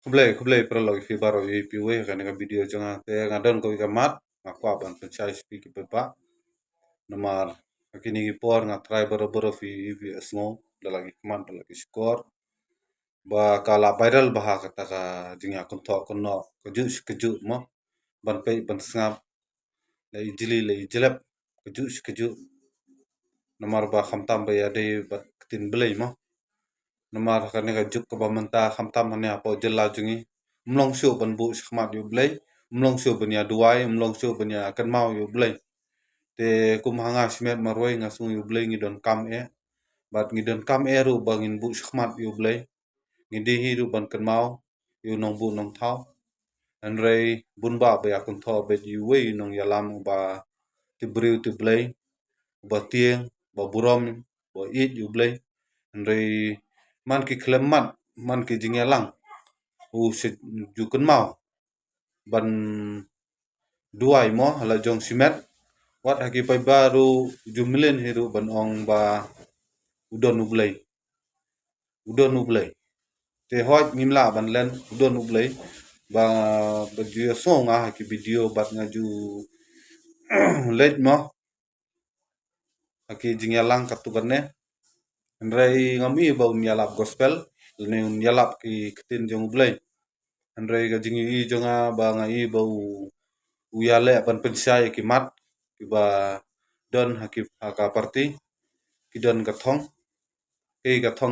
Kublai perlo fi baro fi we kan ga video jonga te ngadon ko ka mat ngakwa ban pencai spi ki pepa namar kini ki por nga try baro baro fi asmo dalagi kman dalagi skor ba kala viral baha kata ka jingya kunto kunno keju mo ban pe ban sngap la ijilap keju namar ba khamtam ba ya de ba tin belai mo namar kan ga juk ka ba manta khamtam ne apo jela jungi mlong shu ban bu khmat yu blai mlong shu ban ya duai mlong shu ban ya kan mau yu blai te kum hanga smet marwai nga sung yu blai ngi don kam e bat ngi don kam e ru bangin bu khmat yu blai ngi di hi ru ban kan mau yu nong bu nong thau an rei bun ba ya kun tho bet yu wei nong ya lam ba ti briu ti blai ba tieng ba burom ba it yu blai an rei man ki klemat man ki jingyalang u se ju kan mau ban duai mo hala jong simet wat haki pai baru jumlen hiru ban ong ba udon ublai te hoj ngimla ban len udon ublai ba ju songa haki video bat ngaju lej mo haki jingyalang katukanne andrai ngami ba unyalap gospel ne unyalap ki ketin jong ublai andrai ga jingi jonga ba ngai ba uyale ban pensai ki mat ki ba don haki haka parti ki don kathong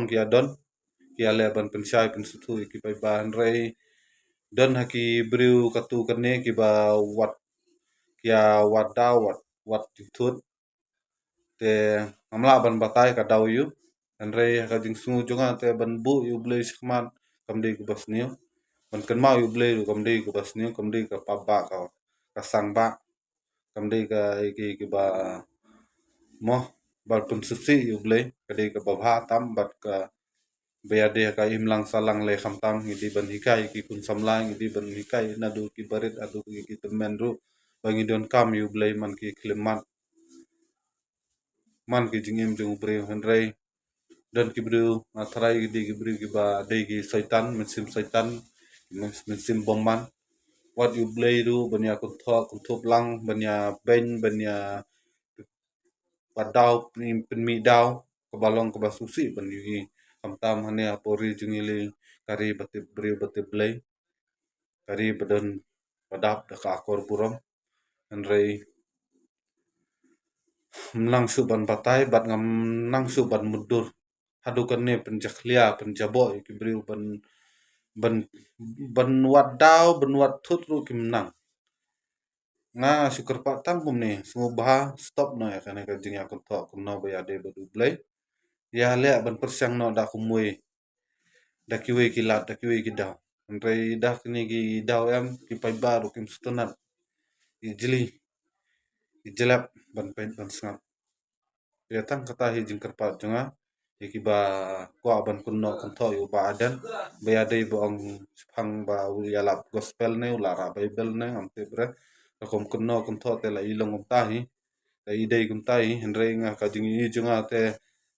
ki adon ki ale ban pensai pen sutu ki pai ba andrai don haki briu katu kane ki ba wat kia wat daw wat tutut te amla ban batai ka daw yu andrai ka jing sungu jonga te ban bu yu blai skman kamde ku basniu ban kan mau yu blai ru kamde ku basniu kamde ka pabba ka sangba kamde ka ki ba mo bal pun susi yu blai kade ka babha tam bat ka bayade ka imlang salang le khamtam ngidi ban hikai ki kun samlang ngidi ban hikai nadu ki barit adu ki temen ru bangi don kam yu blai man ki klemat man ki jingim jong bre handrai dan ki bru atrai ki bru ki ba dei ki saitan mesim bomman wat yu blai ru banya kun thop lang banya ben banya padau penmi dau kebalong ke basusi ban yu kamtam hane apori jungili kari bati bri bati blai kari badan padap da ka akor burom andrai mlang su ban batai bat ngam nang su ban mudur hadukan ne penjaklia penjabo ki bri ban ban wat dau ban wat thut ru kim nang nga syukur pak tam kum ne sungu bah stop no ya kana ka jing ya kun tho kun no ba ya de badu blai ya le ban persyang no da kumwe da kiwe ki lat da kiwe ki daw andrai da kini ki daw em ki pai baru kim stunat ijli ijelap ban pen ban snap ya tang kata hi jing kerpa jonga ikiba kwa ban kunno kan tho yu ba adan ba ya de bong phang ba ya lap gospel ne ulara bible ne amte bre kom kunno kan tho te la ilong ta hi ta idei kum ta hi henre nga ka jing i jonga te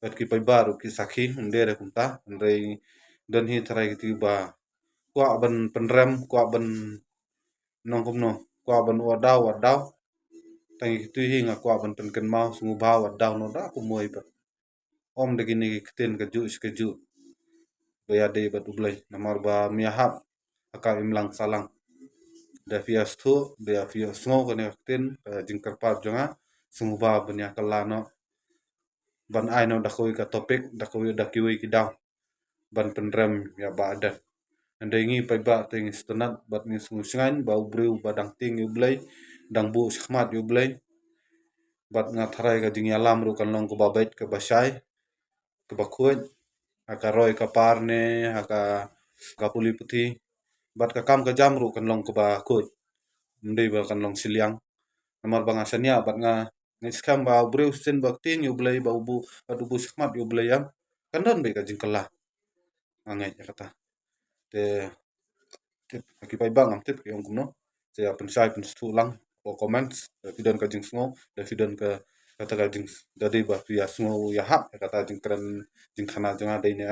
bat ki pai baru ki sakhi ndere kum ta henre dan hi trai ki ba kwa ban penrem kwa ban nong kum no kwa ban wadaw tangi tu hi nga kwa ban pen kan mau sungu ba wadaw no da ku moi ba om de gini keten ka ju skeju baya de ba dublai namar ba miahap aka imlang salang da fias thu da fias ngo ka keten jingkar par jonga sungu ba banya kalano ban ai no da koi ka topik da koi da kiwi ki daw ban penrem ya ba adan anda ingi pai ba tengi stunat bat ni sungu singan ba ubriu ba dang ting yu blai dang bu khmat yu blai bat nga tharai ka jing yalam ru kan long ko babet ke basai ke bakuat aka roy ka parne aka kapuli puti bat ka kam ka jamru kan long ko ba kut ndei ba kan long siliang namar bang asania bat nga niskam ba breu sen ba ting yu blai ba ubu adubu khmat yu blai yam kan don be ka jing kala angai kata te tip aki pai bang am tip ki ong kumno se apen sai pen stu lang o comments vidon ka jing sngo da vidon ka kata ka jing dadi ba ya sngo ya hap kata jing kren jing khana jonga dei ne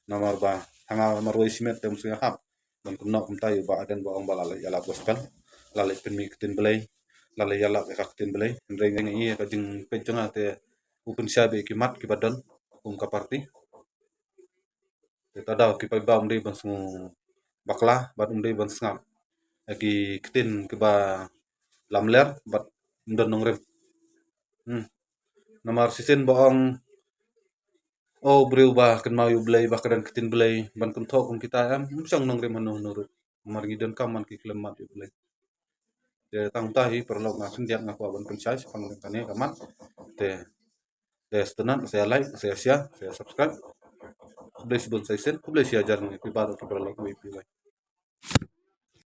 namar ba hanga marwai simet tem su ya hap ban kunno kum tayo ba adan ba ong ba yala gospel lalai penmi ketin belai lalai yala ka ketin belai reng reng i ka jing penjonga te upin sabe ki mat ki badon ka parti te tadaw ki pa ba umde ban sungu bakla bat umde ban sngap agi ketin ki ba lamler bat umdon nongrem namar sisen ba ong breu ba kan mau yu belai ba kadan ketin belai ban kun thok kum kita am sang nongrem hanu nurut mar ngidon kaman ki klemat yu belai te tang tahi perlu ngasin dia ngaku ban kun sai pang kane kamat te setenan saya like saya share saya subscribe Bless bon sai sen, bless ya jar ni pi baru ki perlu ki pi